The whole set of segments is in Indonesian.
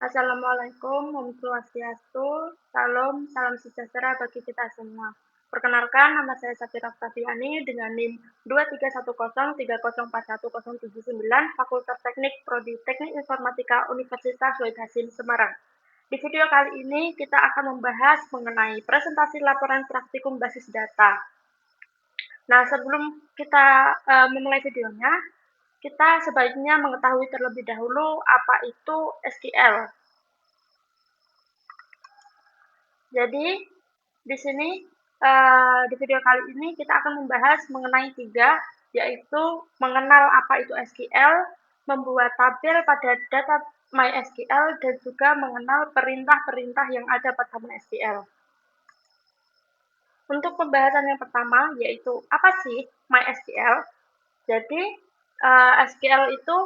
Assalamualaikum Om Swastiastu, salam sejahtera bagi kita semua. Perkenalkan, nama saya Safira Oktaviani dengan NIM 231030410779 Fakultas Teknik Prodi Teknik Informatika Universitas Wahid Hasim Semarang. Di video kali ini kita akan membahas mengenai presentasi laporan praktikum basis data. Nah, sebelum kita memulai videonya, kita sebaiknya mengetahui terlebih dahulu apa itu SQL. Jadi, di sini di video kali ini kita akan membahas mengenai 3, yaitu mengenal apa itu SQL, membuat tabel pada data MySQL, dan juga mengenal perintah-perintah yang ada pada MySQL. Untuk pembahasan yang pertama, yaitu apa sih MySQL? Jadi, SQL itu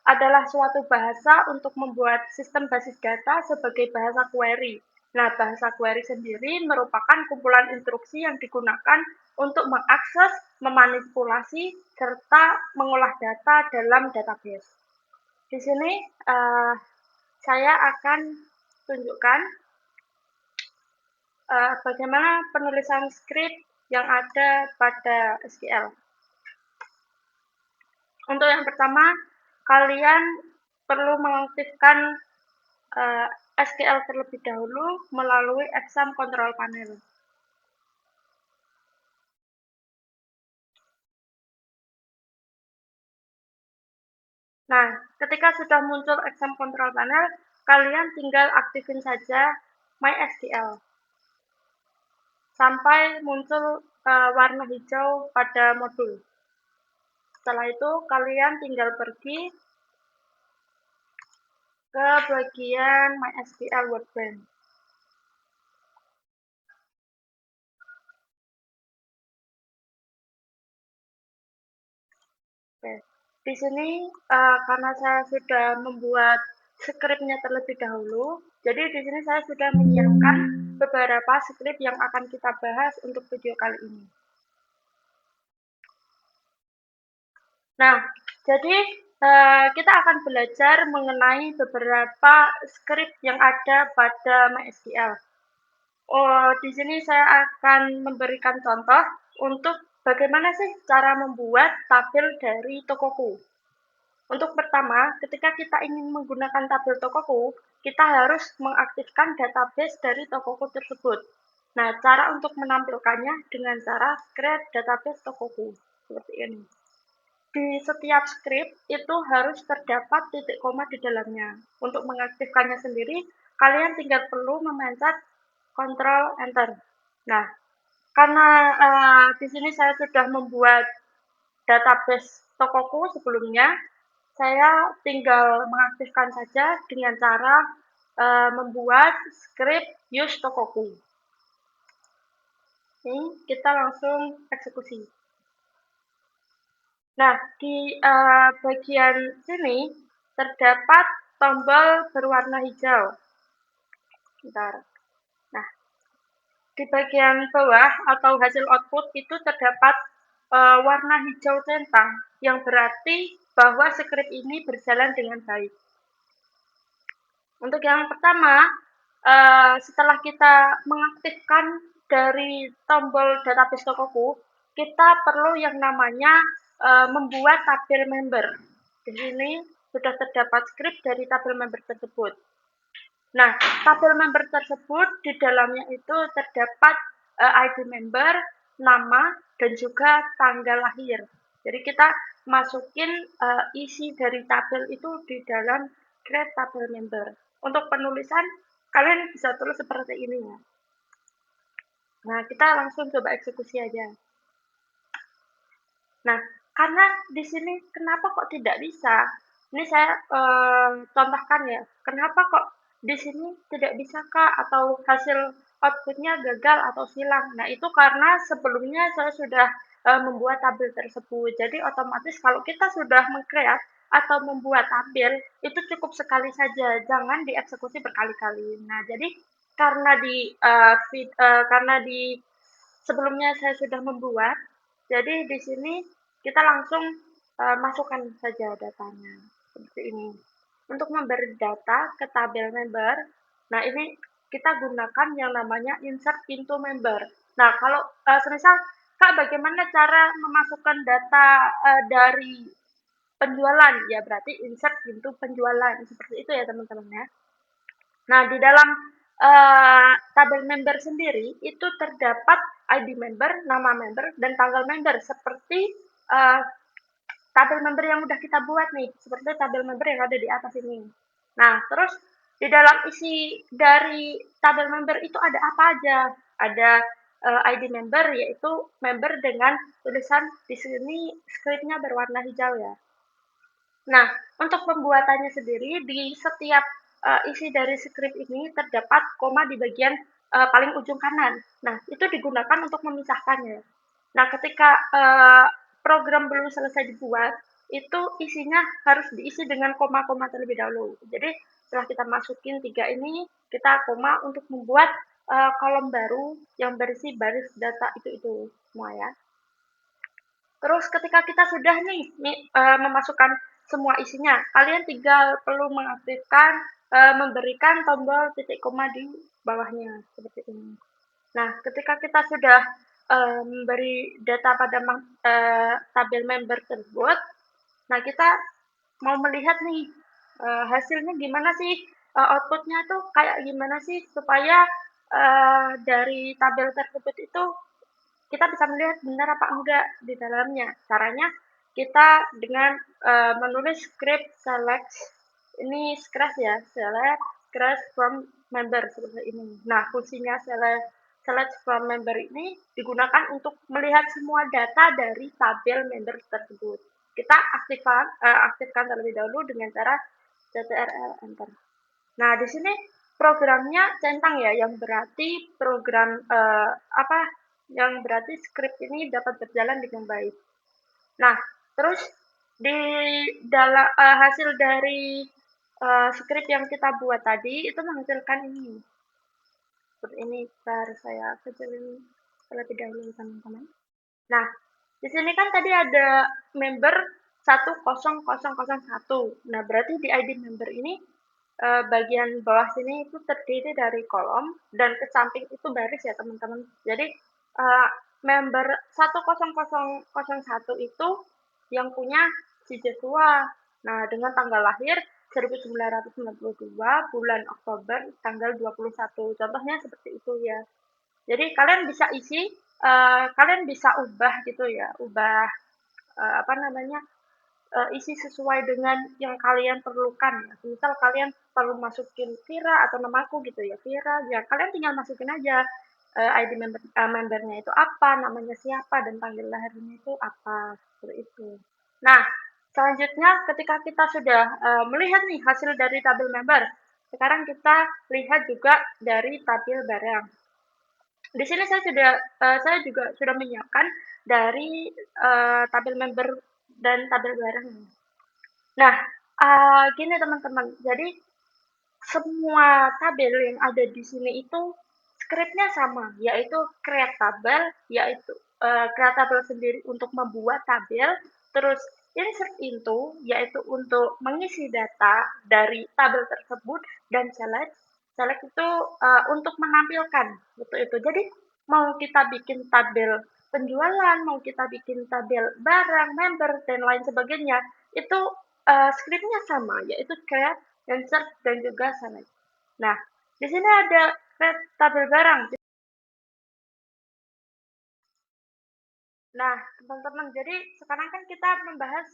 adalah suatu bahasa untuk membuat sistem basis data sebagai bahasa query. Nah, bahasa query sendiri merupakan kumpulan instruksi yang digunakan untuk mengakses, memanipulasi, serta mengolah data dalam database. Di sini saya akan tunjukkan bagaimana penulisan script yang ada pada SQL. Untuk yang pertama, kalian perlu mengaktifkan SQL terlebih dahulu melalui exam control panel. Nah, ketika sudah muncul exam control panel, kalian tinggal aktifin saja MySQL sampai muncul warna hijau pada modul. Setelah itu, kalian tinggal pergi ke bagian MySQL Workbench. Oke. Di sini karena saya sudah membuat skripnya terlebih dahulu, jadi di sini saya sudah menyiapkan beberapa skrip yang akan kita bahas untuk video kali ini. Nah, jadi kita akan belajar mengenai beberapa skrip yang ada pada MySQL. Di sini saya akan memberikan contoh untuk bagaimana sih cara membuat tabel dari Tokoku. Untuk pertama, ketika kita ingin menggunakan tabel Tokoku, kita harus mengaktifkan database dari Tokoku tersebut. Nah, cara untuk menampilkannya dengan cara create database Tokoku, seperti ini. Di setiap script itu harus terdapat titik koma di dalamnya. Untuk mengaktifkannya sendiri, kalian tinggal perlu memencet Ctrl Enter. Nah, karena di sini saya sudah membuat database Tokoku sebelumnya, saya tinggal mengaktifkan saja dengan cara membuat script use Tokoku. Ini kita langsung eksekusi. Nah, di bagian sini terdapat tombol berwarna hijau. Bentar. Nah, di bagian bawah atau hasil output itu terdapat warna hijau centang, yang berarti bahwa script ini berjalan dengan baik. Untuk yang pertama, setelah kita mengaktifkan dari tombol database Tokoku, kita perlu yang namanya membuat tabel member. Di sini sudah terdapat script dari tabel member tersebut. Nah, tabel member tersebut di dalamnya itu terdapat ID member, nama, dan juga tanggal lahir. Jadi kita masukin isi dari tabel itu di dalam create tabel member. Untuk penulisan, kalian bisa tulis seperti ini ya. Nah, kita langsung coba eksekusi aja. Nah, karena di sini kenapa kok tidak bisa? Ini saya contohkan ya. Kenapa kok di sini tidak bisa Kak, atau hasil outputnya gagal atau silang? Nah, itu karena sebelumnya saya sudah membuat tabel tersebut. Jadi otomatis kalau kita sudah mengcreate atau membuat tabel itu cukup sekali saja, jangan dieksekusi berkali-kali. Nah, jadi karena di sebelumnya saya sudah membuat, jadi di sini kita langsung masukkan saja datanya seperti ini. untuk memberi data ke tabel member, nah ini kita gunakan yang namanya insert into member. Nah, kalau semisal Kak, bagaimana cara memasukkan data dari penjualan? Ya, berarti insert into penjualan. Seperti itu ya, teman-teman ya. Nah, di dalam tabel member sendiri itu terdapat ID member, nama member, dan tanggal member seperti uh, tabel member yang udah kita buat nih, seperti tabel member yang ada di atas ini. Nah, terus di dalam isi dari tabel member itu ada apa aja? Ada ID member, yaitu member dengan tulisan di sini scriptnya berwarna hijau ya. Nah, untuk pembuatannya sendiri di setiap isi dari script ini terdapat koma di bagian paling ujung kanan. Nah, itu digunakan untuk memisahkannya. Nah, ketika program belum selesai dibuat, itu isinya harus diisi dengan koma-koma terlebih dahulu. Jadi, setelah kita masukin tiga ini, kita koma untuk membuat kolom baru yang berisi baris data itu semua ya. Terus ketika kita sudah nih memasukkan semua isinya, kalian tinggal perlu mengaktifkan memberikan tombol titik koma di bawahnya seperti ini. Nah, ketika kita sudah memberi data pada tabel member tersebut, nah kita mau melihat nih hasilnya gimana sih, outputnya tuh kayak gimana sih supaya dari tabel tersebut itu kita bisa melihat benar apa enggak di dalamnya. Caranya kita dengan menulis script select ini scratch ya, select scratch from member seperti ini. Nah, fungsinya select from member ini digunakan untuk melihat semua data dari tabel member tersebut. Kita aktifkan terlebih dahulu dengan cara ctrl enter. Nah, di sini programnya centang ya, yang berarti program apa? Yang berarti script ini dapat berjalan dengan baik. Nah, terus di dalam hasil dari script yang kita buat tadi itu menghasilkan ini. Seperti ini, ntar saya kecilin terlebih dahulu teman-teman. Nah, di sini kan tadi ada member 10001. Nah, berarti di ID member ini bagian bawah sini itu terdiri dari kolom dan ke samping itu baris ya teman-teman. Jadi member 10001 itu yang punya si Joshua. Nah, dengan tanggal lahir 1992 bulan Oktober tanggal 21. Contohnya seperti itu ya. Jadi kalian bisa isi, kalian bisa ubah gitu ya, ubah apa namanya, isi sesuai dengan yang kalian perlukan. Misal kalian perlu masukin Vira atau namaku gitu ya, Vira, ya kalian tinggal masukin aja ID membernya itu apa, namanya siapa, dan tanggal lahirnya itu apa, seperti itu. Nah, selanjutnya ketika kita sudah melihat nih hasil dari tabel member, sekarang kita lihat juga dari tabel barang. Di sini saya juga sudah menyiapkan dari tabel member dan tabel barang. Nah, gini teman-teman, jadi semua tabel yang ada di sini itu script-nya sama, yaitu create tabel, yaitu create tabel sendiri untuk membuat tabel, terus insert into, yaitu untuk mengisi data dari tabel tersebut, dan select, select itu untuk menampilkan, betul itu. Jadi mau kita bikin tabel penjualan, mau kita bikin tabel barang, member, dan lain sebagainya, itu script-nya sama, yaitu create, insert, dan juga select. Nah, di sini ada tabel barang. Nah, teman-teman, jadi sekarang kan kita membahas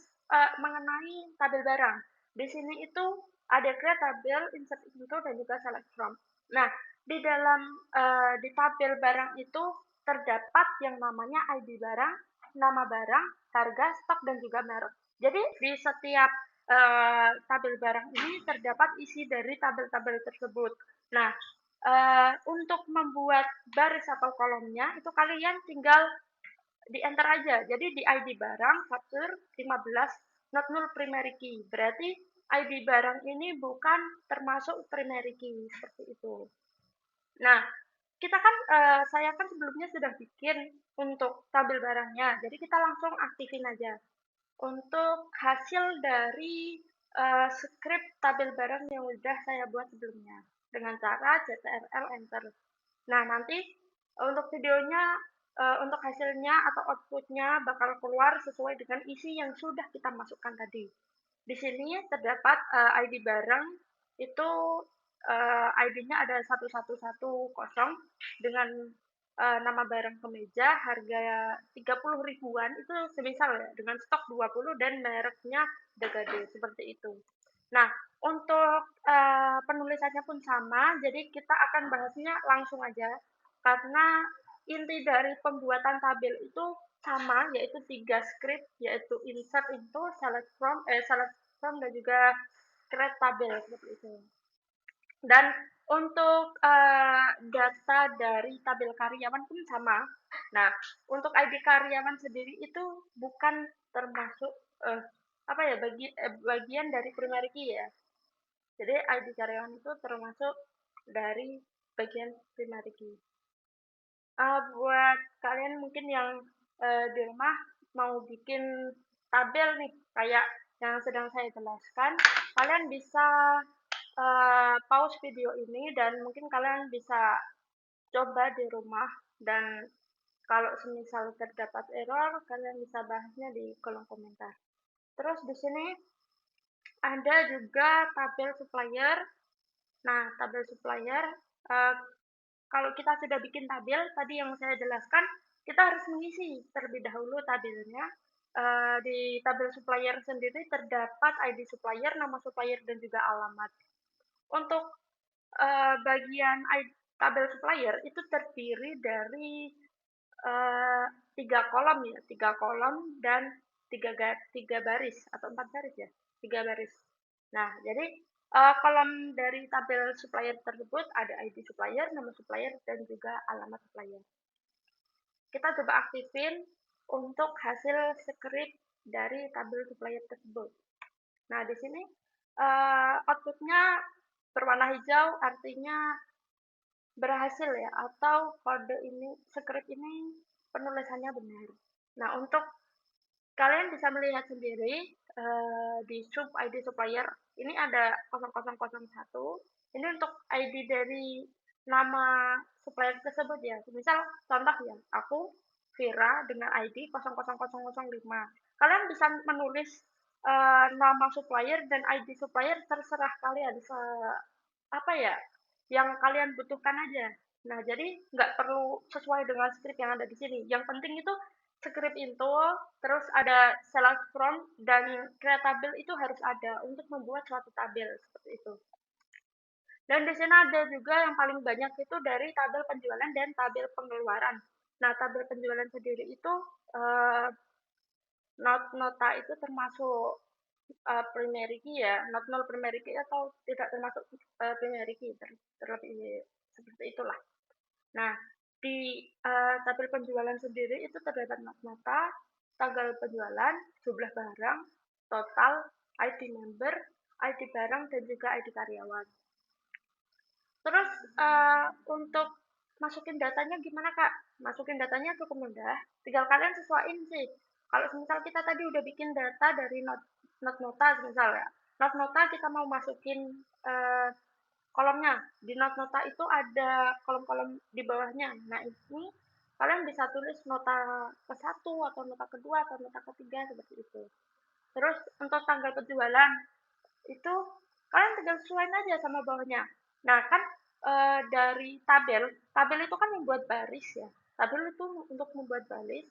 mengenai tabel barang. Di sini itu ada create tabel, insert into, dan juga select from. Nah, di dalam di tabel barang itu terdapat yang namanya ID barang, nama barang, harga, stok, dan juga merek. Jadi di setiap tabel barang ini terdapat isi dari tabel-tabel tersebut. Nah, untuk membuat baris atau kolomnya itu kalian tinggal di enter aja. Jadi di ID barang faktur 15 not null primary key. Berarti ID barang ini bukan termasuk primary key seperti itu. Nah, kita kan saya kan sebelumnya sudah bikin untuk tabel barangnya. Jadi kita langsung aktifin aja. Untuk hasil dari skrip tabel barang yang udah saya buat sebelumnya dengan cara Ctrl Enter. Nah, nanti untuk videonya, untuk hasilnya atau outputnya bakal keluar sesuai dengan isi yang sudah kita masukkan tadi. Di sini terdapat ID barang itu ID-nya ada 1110 dengan nama barang kemeja harga 30 ribuan itu semisal ya dengan stok 20 dan mereknya Dagade seperti itu. Nah, untuk penulisannya pun sama, jadi kita akan bahasnya langsung aja karena inti dari pembuatan tabel itu sama, yaitu 3 script, yaitu insert into, select from dan juga create tabel seperti itu. Dan untuk data dari tabel karyawan pun sama. Nah, untuk ID karyawan sendiri itu bukan termasuk apa ya bagian dari primary key ya. Jadi ID karyawan itu termasuk dari bagian primary key. Buat kalian mungkin yang di rumah mau bikin tabel nih kayak yang sedang saya jelaskan, kalian bisa pause video ini dan mungkin kalian bisa coba di rumah dan kalau semisal terdapat error, kalian bisa bahasnya di kolom komentar. Terus di sini ada juga tabel supplier. Nah, tabel supplier uh, kalau kita sudah bikin tabel tadi yang saya jelaskan, kita harus mengisi terlebih dahulu tabelnya. Di tabel supplier sendiri terdapat ID supplier, nama supplier, dan juga alamat. Untuk bagian tabel supplier itu terdiri dari eh, 3 kolom ya, 3 kolom dan tiga baris atau 4 baris ya, 3 baris. Nah, jadi kolom dari tabel supplier tersebut ada ID supplier, nama supplier, dan juga alamat supplier. Kita coba aktifin untuk hasil script dari tabel supplier tersebut. Nah, di sini outputnya berwarna hijau, artinya berhasil ya, atau kode ini, script ini penulisannya benar. Nah, untuk kalian bisa melihat sendiri di sub ID supplier ini ada 0001. Ini untuk ID dari nama supplier tersebut ya. Misal contoh ya, aku Vira dengan ID 000005. Kalian bisa menulis nama supplier dan ID supplier terserah kalian apa ya yang kalian butuhkan aja. Nah, jadi nggak perlu sesuai dengan script yang ada di sini. Yang penting itu script itu, terus ada select from, dan create tabel itu harus ada untuk membuat suatu tabel seperti itu. Dan di sini ada juga yang paling banyak itu dari tabel penjualan dan tabel pengeluaran. Nah, tabel penjualan sendiri itu eh, nota itu termasuk primary key ya, not null primary key atau tidak termasuk primary key terlebih seperti itulah. Nah, di tabel penjualan sendiri itu terdapat nota, tanggal penjualan, jumlah barang, total, ID member, ID barang, dan juga ID karyawan. Terus untuk masukin datanya gimana Kak? Masukin datanya cukup mudah, tinggal kalian sesuaiin sih. Kalau misal kita tadi udah bikin data dari not nota misal ya, not nota kita mau masukin kolomnya. Di not nota itu ada kolom-kolom di bawahnya. Nah, ini kalian bisa tulis nota ke-1 atau nota kedua atau nota ketiga seperti itu. Terus untuk tanggal penjualan itu kalian tinggal sesuaiin aja sama bawahnya. Nah, kan dari tabel itu kan membuat baris ya. Tabel itu untuk membuat baris.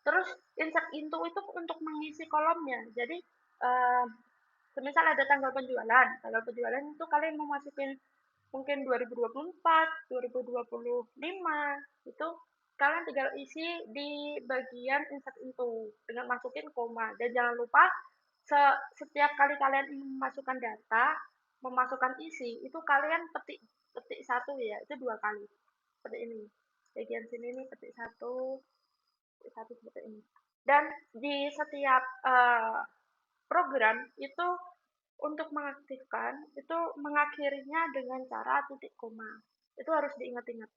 Terus insert into itu untuk mengisi kolomnya. Jadi semisal ada tanggal penjualan itu kalian mau masukin mungkin 2024, 2025 itu kalian tinggal isi di bagian insert into dengan masukin koma dan jangan lupa setiap kali kalian ingin memasukkan data, memasukkan isi itu kalian petik petik satu ya itu 2 kali seperti ini bagian sini ini petik satu seperti ini dan di setiap program itu untuk mengaktifkan itu mengakhirinya dengan cara titik koma. Itu harus diingat-ingat.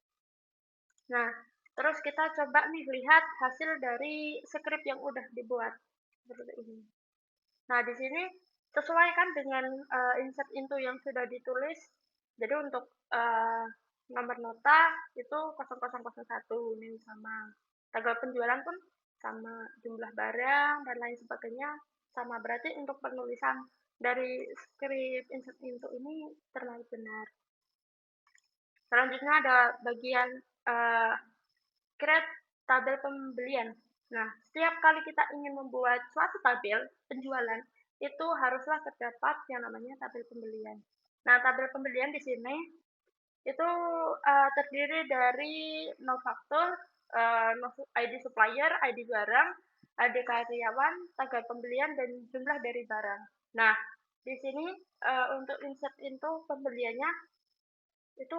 Nah, terus kita coba nih lihat hasil dari script yang udah dibuat seperti ini. Nah, di sini sesuaikan dengan insert into yang sudah ditulis. Jadi untuk nomor nota itu 0001 ini sama. Tanggal penjualan pun sama, jumlah barang dan lain sebagainya sama. Berarti untuk penulisan dari script insert into ini terlalu benar. Selanjutnya ada bagian uh, create tabel pembelian. Nah, setiap kali kita ingin membuat suatu tabel penjualan, itu haruslah terdapat yang namanya tabel pembelian. Nah, tabel pembelian di sini itu terdiri dari no faktur, no ID supplier, ID barang, ID karyawan, tanggal pembelian, dan jumlah dari barang. Nah, di sini untuk insert into pembeliannya itu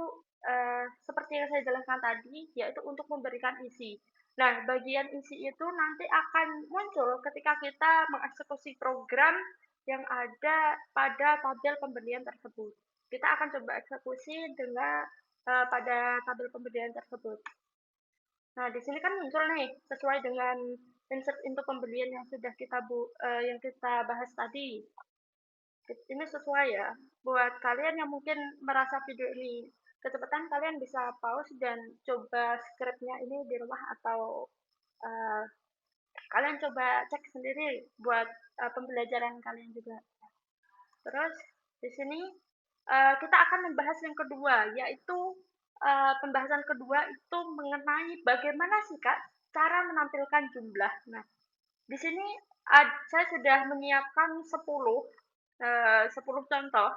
seperti yang saya jelaskan tadi, yaitu untuk memberikan isi. Nah, bagian isi itu nanti akan muncul ketika kita mengeksekusi program yang ada pada tabel pembelian tersebut. Kita akan coba eksekusi dengan pada tabel pembelian tersebut. Nah, di sini kan muncul nih sesuai dengan insert into pembelian yang sudah yang kita bahas tadi. Ini sesuai ya. Buat kalian yang mungkin merasa video ini kecepatan, kalian bisa pause dan coba scriptnya ini di rumah atau uh, kalian coba cek sendiri buat pembelajaran kalian juga. Terus di sini kita akan membahas yang kedua, yaitu pembahasan kedua itu mengenai bagaimana sih Kak cara menampilkan jumlah. Nah, di sini saya sudah menyiapkan 10 contoh.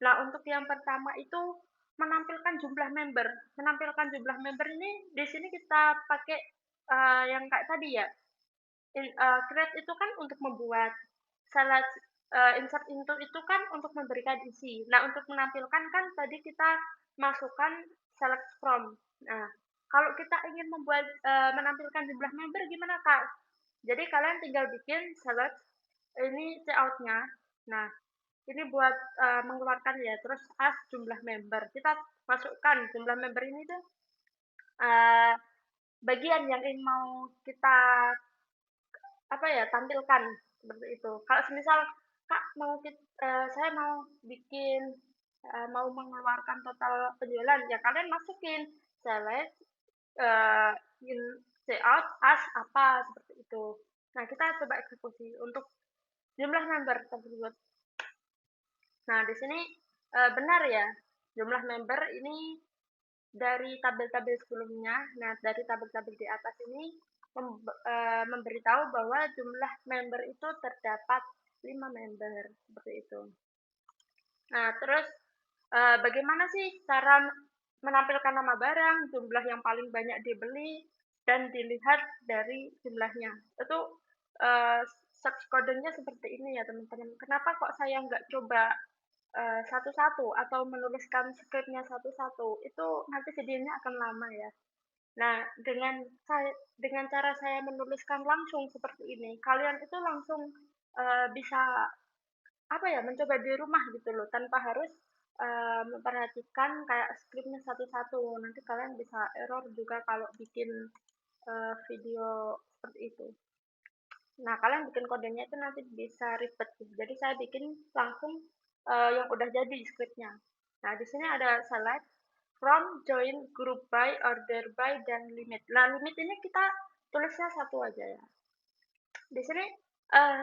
Nah, untuk yang pertama itu menampilkan jumlah member. Menampilkan jumlah member ini di sini kita pakai yang kayak tadi ya. Create itu kan untuk membuat, select insert into itu kan untuk memberikan isi. Nah, untuk menampilkan kan tadi kita masukkan select from. Nah, kalau kita ingin membuat menampilkan jumlah member gimana Kak? Jadi kalian tinggal bikin select ini layout-nya. Nah, ini buat mengeluarkan ya, terus as jumlah member. Kita masukkan jumlah member ini tuh uh, bagian yang ingin mau kita apa ya tampilkan seperti itu. Kalau semisal Kak saya mau bikin mau mengeluarkan total penjualan, ya kalian masukin select uh, in layout as apa seperti itu. Nah, kita coba eksekusi untuk jumlah member tersebut. Nah, di sini benar ya, jumlah member ini dari tabel-tabel sebelumnya. Nah, dari tabel-tabel di atas ini memberitahu bahwa jumlah member itu terdapat 5 member, seperti itu. Nah, terus bagaimana sih cara menampilkan nama barang, jumlah yang paling banyak dibeli, dan dilihat dari jumlahnya. Itu uh, search kodenya seperti ini ya teman-teman. Kenapa kok saya nggak coba satu-satu atau menuliskan skripnya satu-satu? Itu nanti videonya akan lama ya. Nah, dengan cara saya menuliskan langsung seperti ini, kalian itu langsung bisa apa ya mencoba di rumah gitu loh tanpa harus memperhatikan kayak skripnya satu-satu. Nanti kalian bisa error juga kalau bikin video seperti itu. Nah, kalian bikin kodenya itu nanti bisa ribet gitu. Jadi saya bikin langsung yang udah jadi skripnya. Nah, di sini ada select, from, join, group by, order by, dan limit. Nah, limit ini kita tulisnya satu aja ya. Di sini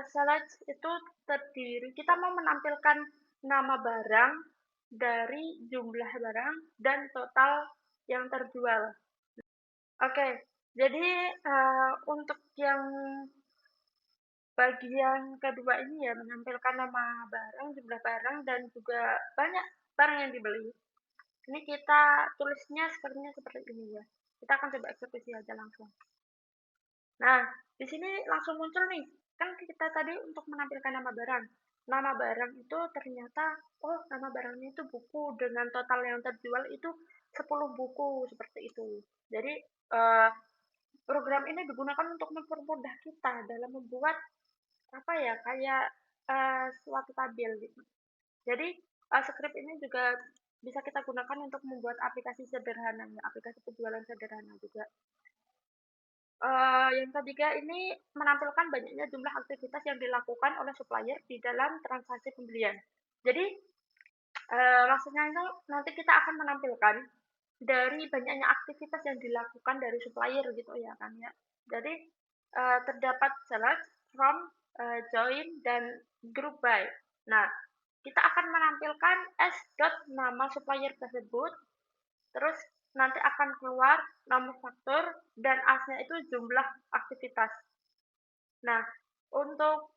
select itu terdiri, kita mau menampilkan nama barang dari jumlah barang dan total yang terjual. Oke, jadi untuk yang bagian kedua ini ya menampilkan nama barang, jumlah barang, dan juga banyak barang yang dibeli. Ini kita tulisnya seperti ini ya. Kita akan coba eksekusi aja langsung. Nah, di sini langsung muncul nih. Kan kita tadi untuk menampilkan nama barang. Nama barang itu ternyata, oh nama barangnya itu buku dengan total yang terjual itu 10 buku seperti itu. Jadi, program ini digunakan untuk mempermudah kita dalam membuat apa ya kayak suatu tabel gitu. Jadi script ini juga bisa kita gunakan untuk membuat aplikasi sederhana, ya, aplikasi penjualan sederhana juga. Yang ketiga ini menampilkan banyaknya jumlah aktivitas yang dilakukan oleh supplier di dalam transaksi pembelian. Jadi, maksudnya itu nanti kita akan menampilkan dari banyaknya aktivitas yang dilakukan dari supplier gitu ya kan ya. Jadi, terdapat select, from, join, dan group by. Nah, kita akan menampilkan s dot nama supplier tersebut, terus nanti akan keluar nomor faktur, dan as-nya itu jumlah aktivitas. Nah, untuk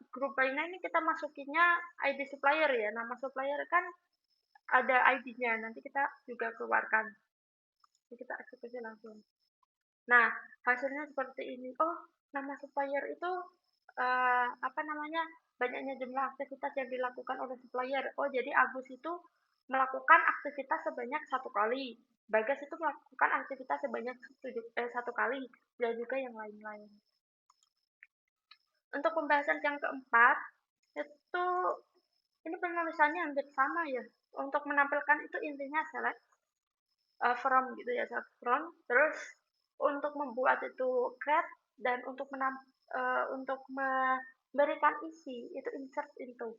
grup by-nya ini kita masukinnya ID supplier ya. Nama supplier kan ada ID-nya, nanti kita juga keluarkan. Jadi kita eksekusi langsung. Nah, hasilnya seperti ini. Oh, nama supplier itu apa namanya? Banyaknya jumlah aktivitas yang dilakukan oleh supplier. Oh, jadi Agus itu melakukan aktivitas sebanyak satu kali. Bagas itu melakukan aktivitas sebanyak satu kali. Dan juga yang lain-lain. Untuk pembahasan yang keempat, itu ini penulisannya hampir sama ya. Untuk menampilkan itu intinya select, from gitu ya, select from. Terus untuk membuat itu create, dan untuk memberikan isi itu insert into.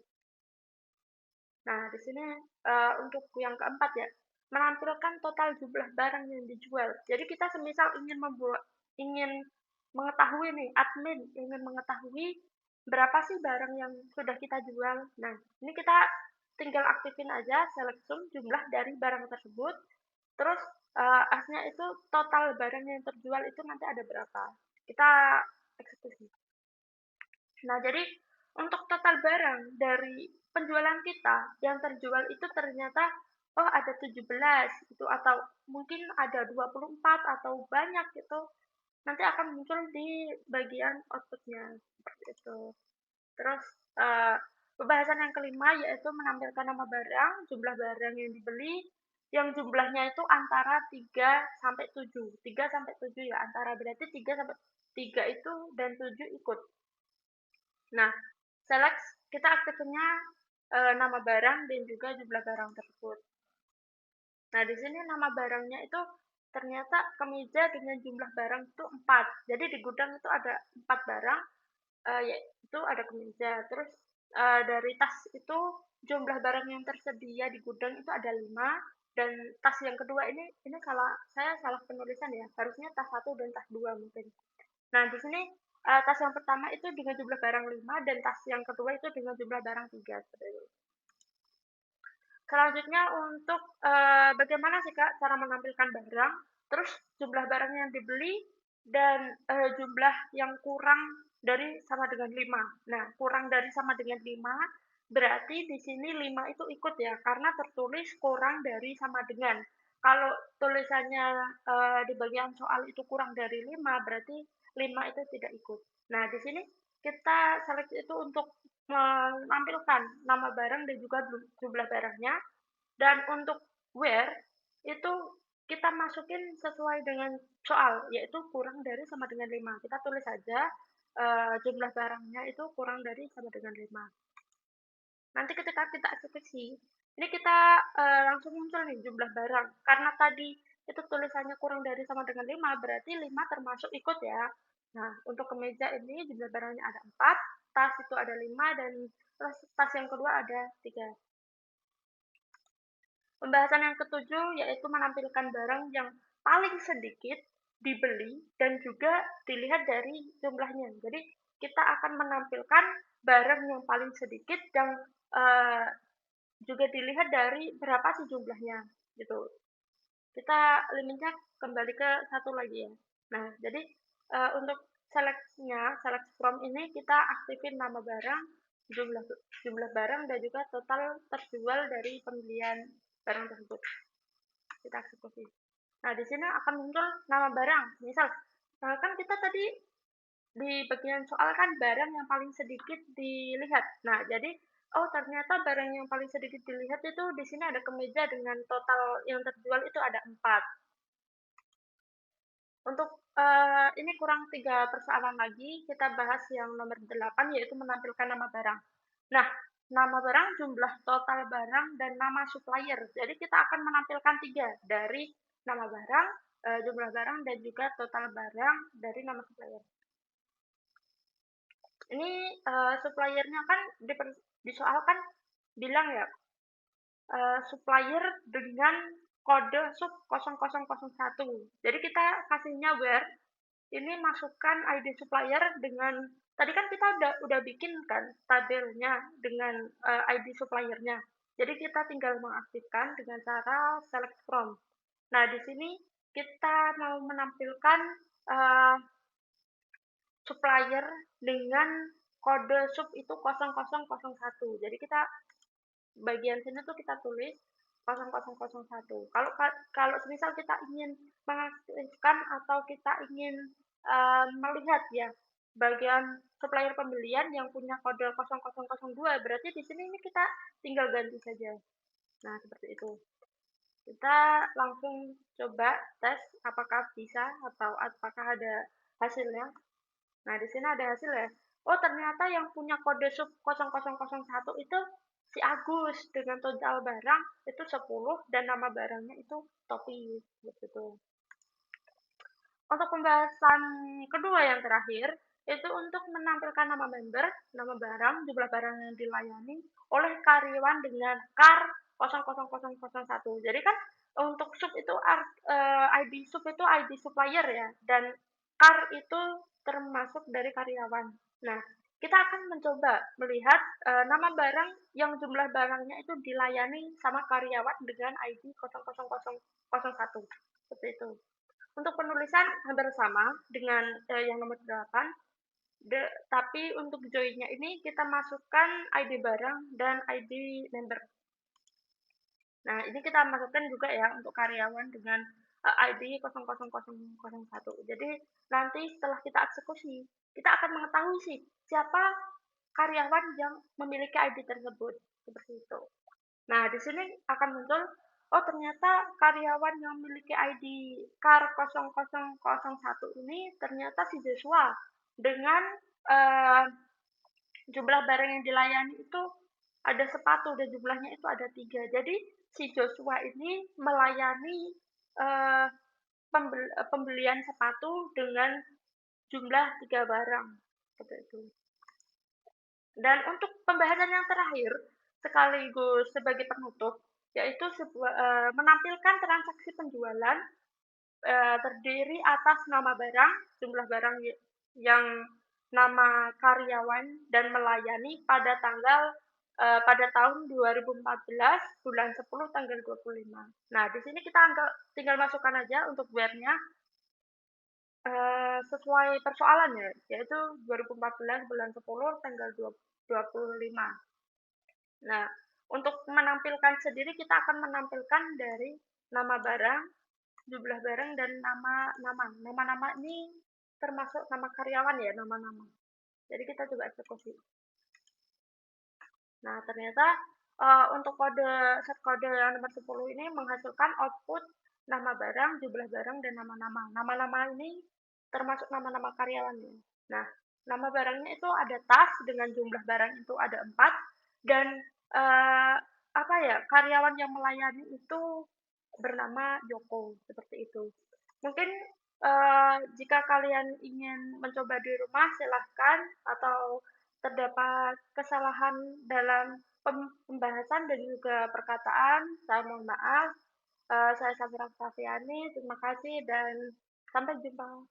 Nah, di sini untuk yang keempat ya, menampilkan total jumlah barang yang dijual. Jadi kita semisal ingin mengetahui nih, admin ingin mengetahui berapa sih barang yang sudah kita jual. Nah, ini kita tinggal aktifin aja select sum jumlah dari barang tersebut. Terus asnya itu total barang yang terjual itu nanti ada berapa. Kita eksekusi. Nah, jadi untuk total barang dari penjualan kita yang terjual itu ternyata oh ada 17 gitu, atau mungkin ada 24 atau banyak gitu. Nanti akan muncul di bagian outputnya seperti itu. Terus eh, pembahasan yang kelima yaitu menampilkan nama barang, jumlah barang yang dibeli, yang jumlahnya itu antara 3 sampai 7. 3 sampai 7 ya, antara berarti 3 sampai 3 itu dan 7 ikut. Nah, select kita aktifnya nama barang dan juga jumlah barang tersebut. Nah, di sini nama barangnya itu ternyata kemeja dengan jumlah barang itu 4. Jadi di gudang itu ada 4 barang, yaitu ada kemeja. Terus dari tas itu jumlah barang yang tersedia di gudang itu ada 5, dan tas yang kedua ini saya salah penulisan ya. Harusnya tas satu dan tas 2 mungkin. Nah, di sini tas yang pertama itu dengan jumlah barang 5 dan tas yang kedua itu dengan jumlah barang 3. Selanjutnya untuk bagaimana sih Kak cara menampilkan barang, terus jumlah barang yang dibeli, dan jumlah yang kurang dari sama dengan 5. Nah, kurang dari sama dengan 5 berarti di sini 5 itu ikut ya, karena tertulis kurang dari sama dengan. Kalau tulisannya di bagian soal itu kurang dari 5 berarti 5 itu tidak ikut. Nah, di sini kita seleksi itu untuk menampilkan nama barang dan juga jumlah barangnya, dan untuk where itu kita masukin sesuai dengan soal, yaitu kurang dari sama dengan 5. Kita tulis saja jumlah barangnya itu kurang dari sama dengan 5. Nanti ketika kita eksekusi, ini kita langsung muncul nih jumlah barang. Karena tadi itu tulisannya kurang dari sama dengan 5, berarti 5 termasuk ikut ya. Nah, untuk kemeja ini jumlah barangnya ada 4, tas itu ada 5, dan tas yang kedua ada 3. Pembahasan yang ketujuh yaitu menampilkan barang yang paling sedikit dibeli dan juga dilihat dari jumlahnya. Jadi kita akan menampilkan barang yang paling sedikit dan uh, juga dilihat dari berapa sih jumlahnya gitu. Kita limitnya kembali ke satu lagi ya. Nah, jadi untuk select from ini kita aktifin nama barang, jumlah jumlah barang, dan juga total terjual dari pembelian barang tersebut. Kita eksekusi. Nah, di sini akan muncul nama barang. Misal, kan kita tadi di bagian soal kan barang yang paling sedikit dilihat. Nah, jadi oh ternyata barang yang paling sedikit dilihat itu di sini ada kemeja dengan total yang terjual itu ada 4. Untuk ini kurang 3 persoalan lagi, kita bahas yang nomor 8 yaitu menampilkan nama barang. Nah, nama barang, jumlah total barang, dan nama supplier. Jadi kita akan menampilkan 3 dari nama barang, jumlah barang dan juga total barang dari nama supplier. Ini suppliernya kan di soal kan bilang ya, supplier dengan kode sub 0001. Jadi kita kasihnya where ini masukkan ID supplier dengan tadi kan kita udah bikin kan tabelnya dengan ID suppliernya. Jadi kita tinggal mengaktifkan dengan cara select from. Nah, di sini kita mau menampilkan uh, supplier dengan kode sub itu 0001. Jadi kita bagian sini tuh kita tulis 0001. Kalau misal kita ingin mengaktifkan atau kita ingin melihat ya bagian supplier pembelian yang punya kode 0002, berarti di sini ini kita tinggal ganti saja. Nah, seperti itu. Kita langsung coba tes apakah bisa atau apakah ada hasilnya. Nah, di sini ada hasil ya. Oh, ternyata yang punya kode sub 0001 itu si Agus dengan total barang itu 10 dan nama barangnya itu topi gitu. Untuk pembahasan kedua yang terakhir itu untuk menampilkan nama member, nama barang, jumlah barang yang dilayani oleh karyawan dengan KAR 00001. Jadi kan untuk sub itu ID sub itu ID supplier ya dan KAR itu termasuk dari karyawan. Nah, kita akan mencoba melihat nama barang yang jumlah barangnya itu dilayani sama karyawan dengan ID 00001. Seperti itu. Untuk penulisan hampir sama dengan yang nomor 8, tapi untuk join-nya ini kita masukkan ID barang dan ID member. Nah, ini kita masukkan juga ya untuk karyawan dengan ID 00001. Jadi nanti setelah kita eksekusi, kita akan mengetahui sih siapa karyawan yang memiliki ID tersebut. Seperti itu. Nah, di sini akan muncul, oh ternyata karyawan yang memiliki ID KAR 0001 ini ternyata si Joshua dengan eh, jumlah barang yang dilayani itu ada sepatu dan jumlahnya itu ada 3. Jadi si Joshua ini melayani eh, pembelian sepatu dengan jumlah 3 barang. Seperti itu. Dan untuk pembahasan yang terakhir, sekaligus sebagai penutup, yaitu menampilkan transaksi penjualan terdiri atas nama barang, jumlah barang yang nama karyawan dan melayani pada pada tahun 2014 bulan 10 tanggal 25. Nah, di sini kita tinggal masukkan aja untuk where-nya sesuai persoalannya, yaitu 2014 bulan 10 tanggal 25. Nah, untuk menampilkan sendiri kita akan menampilkan dari nama barang, jumlah barang dan nama-nama. Nama-nama ini termasuk nama karyawan ya, nama-nama. Jadi kita coba eksekusi. Nah, ternyata untuk set kode yang nomor 10 ini menghasilkan output nama barang, jumlah barang dan nama-nama. Nama-nama ini termasuk nama-nama karyawan ya. Nah, nama barangnya itu ada tas dengan jumlah barang itu ada 4 dan apa ya, karyawan yang melayani itu bernama Joko, seperti itu. Mungkin jika kalian ingin mencoba di rumah silahkan atau terdapat kesalahan dalam pembahasan dan juga perkataan, saya mohon maaf. Saya Safira Safiani, terima kasih dan sampai jumpa.